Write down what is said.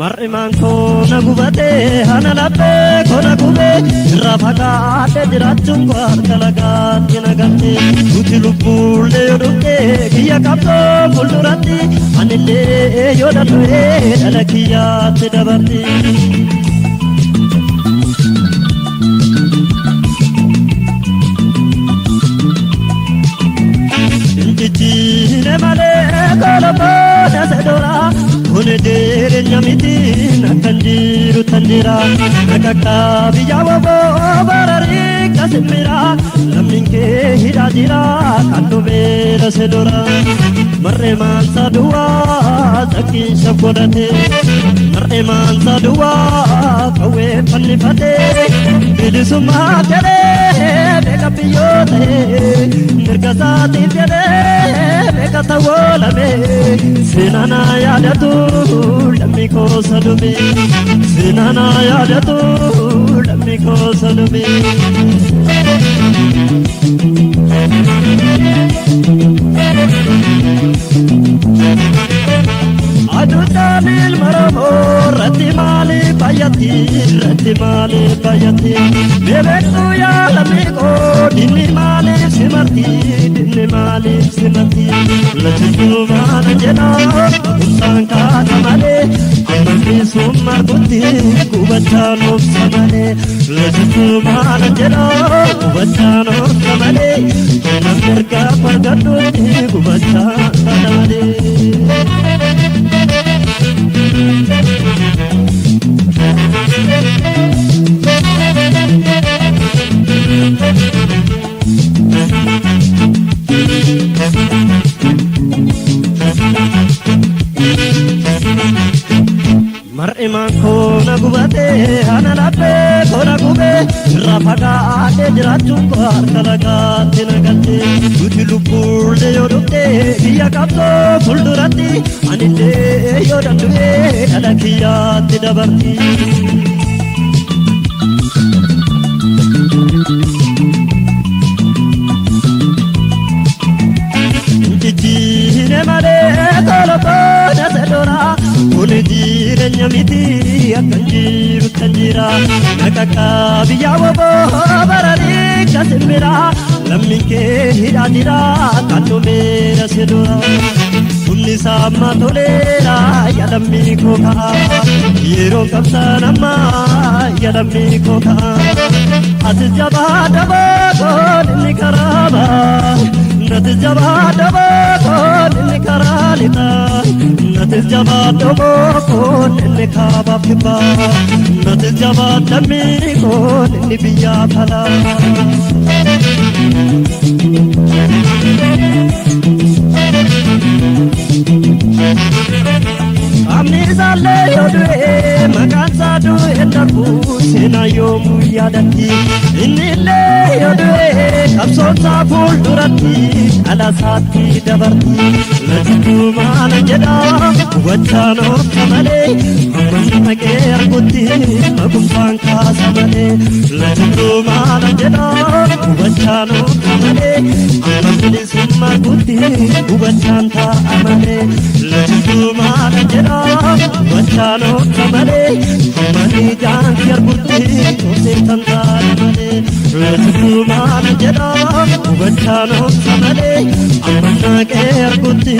Mar'imaan koona gubatee hana laphee koona gubee irraa fagaatee jiraachuun koo harka lagaatti nagattee nuti lubbuullee yoo dhuftee kiyya qabdoo fuulduratti anillee yoo danda'ee dhala kiyyaatti dabarte. Injijjiine malee kolobboota sedoraa. Kone dere nyamiti nakanjiru tanjira nakaka bijawa bo barari kasimira laminke hidajira kandu bera sedora marre mansa dua sakin shakodate marre mansa dua kawe pannifate bilisuma tere beka piyote nirgasati tere beka tawolame sinana yadatu lammi ko salume sinana yadatu lammi ko salume aduta bil maramo rati mali bayati bebetu ya lammi ko dinni mali simarti lachitu mana jena usanka kamale ammi summa kutti kubachano samale lachitu mana jena kubachano samale namerka pargadu kubachano samale Mar'imaan koona gubatee hana laphee koona gubee irraa fagaatee jiraachuun koo harka lagaatti nagattee nuti lubbuullee yoo dhuftee kiyya qabdoo fuulduratti anillee yoo danda'ee dhala kiyyaatti dabarti. Injijjiine malee kolobboota sedoraa. Kone jireenya miti akkan jiru tanjira nakaka biyyawa bo barari kasimira lammiin kee hidhaatira kandu beera sedora humni saamma toleera yaadammii koo ka'a yeroo qabsaan amma yaadammii koo ka'a ati jabaa dabaa koon inni karaaba nati jabaa dabaa koon inni karaa lixaa nati jabaa dabaa koon inni kaabaaf kibbaa nati jabaa dammii koon inni biyyaa falaa. Amni isaallee yoo du'e maqaan isaa du'e darbu seenaa yoomuu yaadatti inni illee yoo du'e qabsoon isaa fuulduratti dhala isaatti dabarti lachituu maala jedha hubachaan oofta malee hamma naqee argutti maqumsaan kaasa malee lachituu maala jedha hubachaan oofta malee hamma bilisummaa guutti hubachaan taa'a malee lachituu maala jedha wachano kamale mani jaan kiyar burti tose tantaale male lachitu maala jedha wachano kamale ammanna keer burti